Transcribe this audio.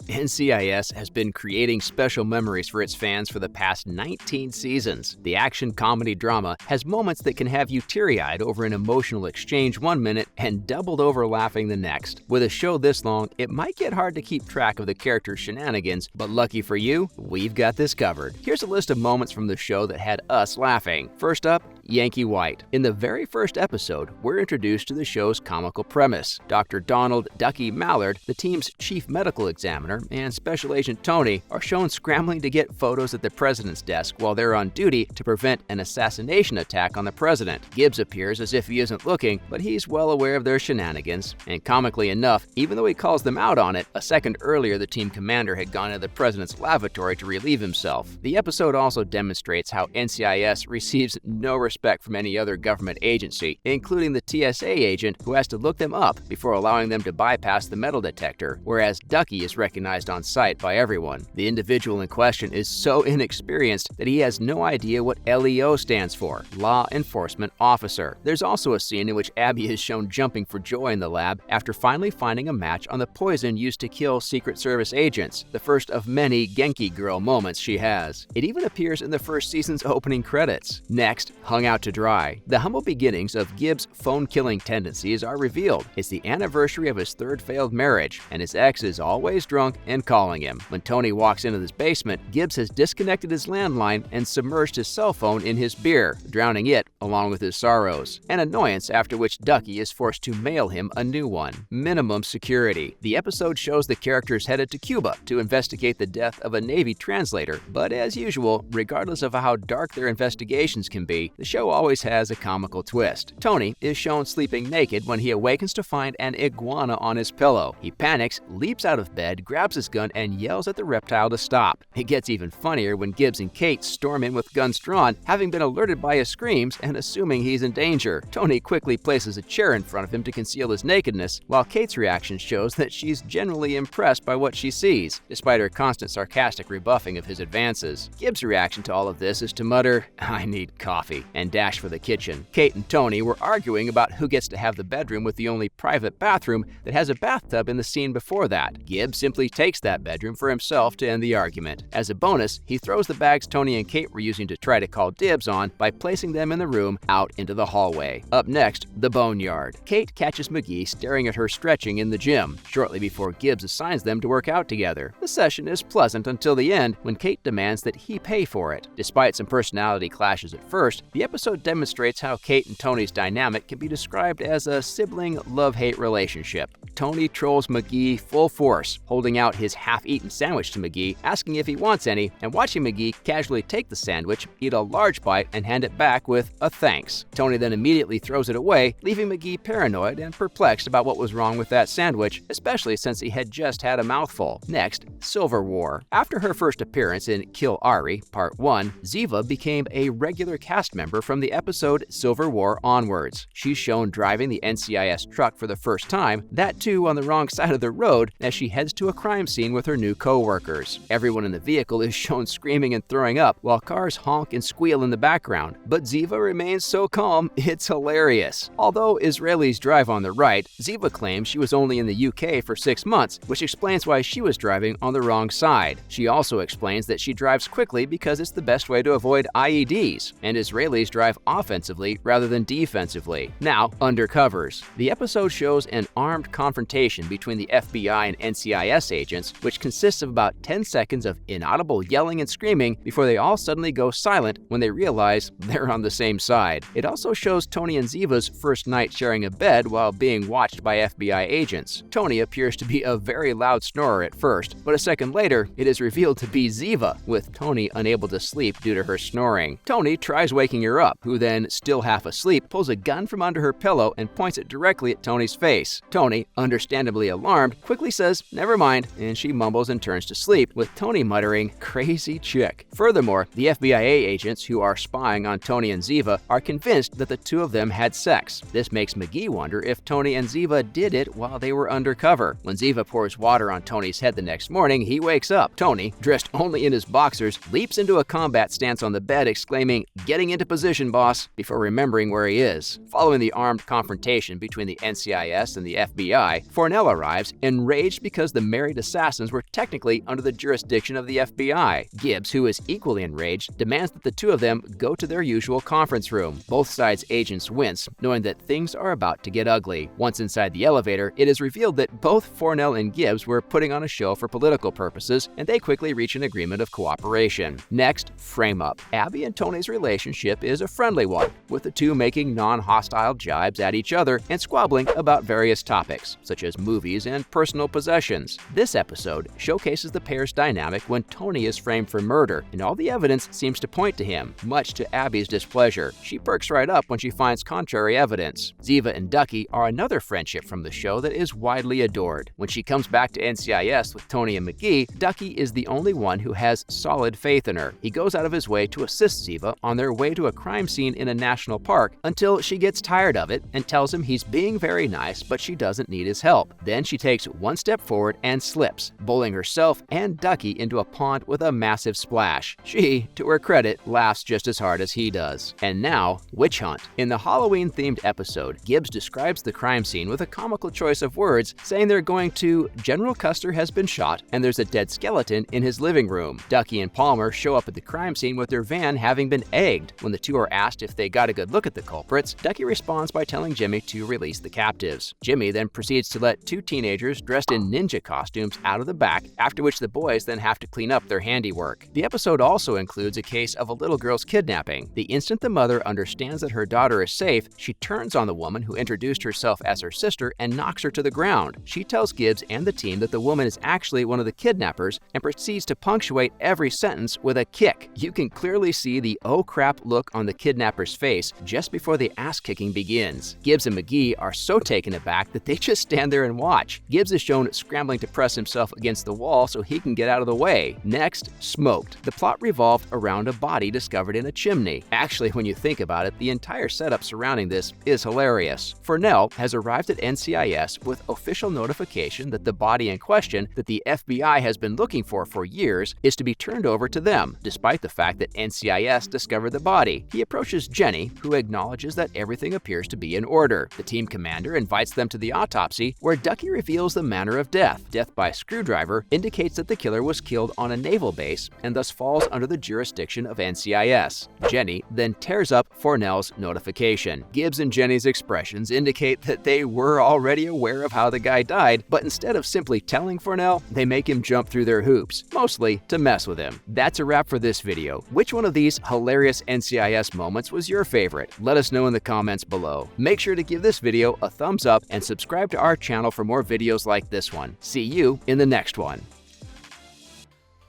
NCIS has been creating special memories for its fans for the past 19 seasons. The action comedy drama has moments that can have you teary-eyed over an emotional exchange one minute and doubled over laughing the next. With a show this long, it might get hard to keep track of the characters' shenanigans, but lucky for you, we've got this covered. Here's a list of moments from the show that had us laughing. First up, Yankee White. In the very first episode, we're introduced to the show's comical premise. Dr. Donald Ducky Mallard, the team's chief medical examiner, and Special Agent Tony are shown scrambling to get photos at the president's desk while they're on duty to prevent an assassination attack on the president. Gibbs appears as if he isn't looking, but he's well aware of their shenanigans. And comically enough, even though he calls them out on it, a second earlier the team commander had gone to the president's lavatory to relieve himself. The episode also demonstrates how NCIS receives no respect from any other government agency, including the TSA agent who has to look them up before allowing them to bypass the metal detector, whereas Ducky is recognized on sight by everyone. The individual in question is so inexperienced that he has no idea what LEO stands for, Law Enforcement Officer. There's also a scene in which Abby is shown jumping for joy in the lab after finally finding a match on the poison used to kill Secret Service agents, the first of many Genki Girl moments she has. It even appears in the first season's opening credits. Next, Hung Out to Dry. The humble beginnings of Gibbs' phone-killing tendencies are revealed. It's the anniversary of his third failed marriage, and his ex is always drunk and calling him. When Tony walks into his basement, Gibbs has disconnected his landline and submerged his cell phone in his beer, drowning it along with his sorrows. An annoyance after which Ducky is forced to mail him a new one. Minimum security. The episode shows the characters headed to Cuba to investigate the death of a Navy translator, but as usual, regardless of how dark their investigations can be, the show always has a comical twist. Tony is shown sleeping naked when he awakens to find an iguana on his pillow. He panics, leaps out of bed, grabs his gun, and yells at the reptile to stop. It gets even funnier when Gibbs and Kate storm in with guns drawn, having been alerted by his screams and assuming he's in danger. Tony quickly places a chair in front of him to conceal his nakedness, while Kate's reaction shows that she's generally impressed by what she sees, despite her constant sarcastic rebuffing of his advances. Gibbs' reaction to all of this is to mutter, "I need coffee," and dash for the kitchen. Kate and Tony were arguing about who gets to have the bedroom with the only private bathroom that has a bathtub in the scene before that. Gibbs simply takes that bedroom for himself to end the argument. As a bonus, he throws the bags Tony and Kate were using to try to call dibs on by placing them in the room out into the hallway. Up next, the boneyard. Kate catches McGee staring at her stretching in the gym, shortly before Gibbs assigns them to work out together. The session is pleasant until the end, when Kate demands that he pay for it. Despite some personality clashes at first, the episode demonstrates how Kate and Tony's dynamic can be described as a sibling love-hate relationship. Tony trolls McGee full force, holding out his half-eaten sandwich to McGee, asking if he wants any, and watching McGee casually take the sandwich, eat a large bite, and hand it back with a thanks. Tony then immediately throws it away, leaving McGee paranoid and perplexed about what was wrong with that sandwich, especially since he had just had a mouthful. Next, Silver War. After her first appearance in Kill Ari, Part 1, Ziva became a regular cast member from the episode Silver War onwards. She's shown driving the NCIS truck for the first time, that too on the wrong side of the road, as she heads to a crime scene with her new co-workers. Everyone in the vehicle is shown screaming and throwing up, while cars honk and squeal in the background. But Ziva remains so calm, it's hilarious. Although Israelis drive on the right, Ziva claims she was only in the UK for 6 months, which explains why she was driving on the wrong side. She also explains that she drives quickly because it's the best way to avoid IEDs, and Israelis drive offensively rather than defensively. Now, undercovers. The episode shows an armed confrontation between the FBI and NCIS agents, which consists of about 10 seconds of inaudible yelling and screaming before they all suddenly go silent when they realize they're on the same side. It also shows Tony and Ziva's first night sharing a bed while being watched by FBI agents. Tony appears to be a very loud snorer at first, but a second later, it is revealed to be Ziva, with Tony unable to sleep due to her snoring. Tony tries waking her up, who then, still half asleep, pulls a gun from under her pillow and points it directly at Tony's face. Tony, understandably alarmed, quickly says, "Never mind," and she mumbles and turns to sleep, with Tony muttering, "Crazy chick." Furthermore, the FBI agents who are spying on Tony and Ziva are convinced that the two of them had sex. This makes McGee wonder if Tony and Ziva did it while they were undercover. When Ziva pours water on Tony's head the next morning, he wakes up. Tony, dressed only in his boxers, leaps into a combat stance on the bed, exclaiming, "Getting into position." position, boss," before remembering where he is. Following the armed confrontation between the NCIS and the FBI, Fornell arrives, enraged because the married assassins were technically under the jurisdiction of the FBI. Gibbs, who is equally enraged, demands that the two of them go to their usual conference room. Both sides' agents wince, knowing that things are about to get ugly. Once inside the elevator, it is revealed that both Fornell and Gibbs were putting on a show for political purposes, and they quickly reach an agreement of cooperation. Next, frame up. Abby and Tony's relationship is a friendly one, with the two making non-hostile jibes at each other and squabbling about various topics, such as movies and personal possessions. This episode showcases the pair's dynamic when Tony is framed for murder, and all the evidence seems to point to him, much to Abby's displeasure. She perks right up when she finds contrary evidence. Ziva and Ducky are another friendship from the show that is widely adored. When she comes back to NCIS with Tony and McGee, Ducky is the only one who has solid faith in her. He goes out of his way to assist Ziva on their way to a crime scene in a national park until she gets tired of it and tells him he's being very nice, but she doesn't need his help. Then she takes one step forward and slips, bowling herself and Ducky into a pond with a massive splash. She, to her credit, laughs just as hard as he does. And now, Witch Hunt. In the Halloween-themed episode, Gibbs describes the crime scene with a comical choice of words, saying they're going to "General Custer has been shot and there's a dead skeleton in his living room." Ducky and Palmer show up at the crime scene with their van having been egged. When the two are asked if they got a good look at the culprits, Ducky responds by telling Jimmy to release the captives. Jimmy then proceeds to let two teenagers dressed in ninja costumes out of the back, after which the boys then have to clean up their handiwork. The episode also includes a case of a little girl's kidnapping. The instant the mother understands that her daughter is safe, she turns on the woman who introduced herself as her sister and knocks her to the ground. She tells Gibbs and the team that the woman is actually one of the kidnappers and proceeds to punctuate every sentence with a kick. You can clearly see the "oh crap" look on the kidnapper's face just before the ass-kicking begins. Gibbs and McGee are so taken aback that they just stand there and watch. Gibbs is shown scrambling to press himself against the wall so he can get out of the way. Next, Smoked. The plot revolved around a body discovered in a chimney. Actually, when you think about it, the entire setup surrounding this is hilarious. Fornell has arrived at NCIS with official notification that the body in question that the FBI has been looking for years is to be turned over to them, despite the fact that NCIS discovered the body. He approaches Jenny, who acknowledges that everything appears to be in order. The team commander invites them to the autopsy, where Ducky reveals the manner of death. Death by screwdriver indicates that the killer was killed on a naval base and thus falls under the jurisdiction of NCIS. Jenny then tears up Fornell's notification. Gibbs and Jenny's expressions indicate that they were already aware of how the guy died, but instead of simply telling Fornell, they make him jump through their hoops, mostly to mess with him. That's a wrap for this video. Which one of these hilarious NCIS moments was your favorite? Let us know in the comments below. Make sure to give this video a thumbs up and subscribe to our channel for more videos like this one. See you in the next one.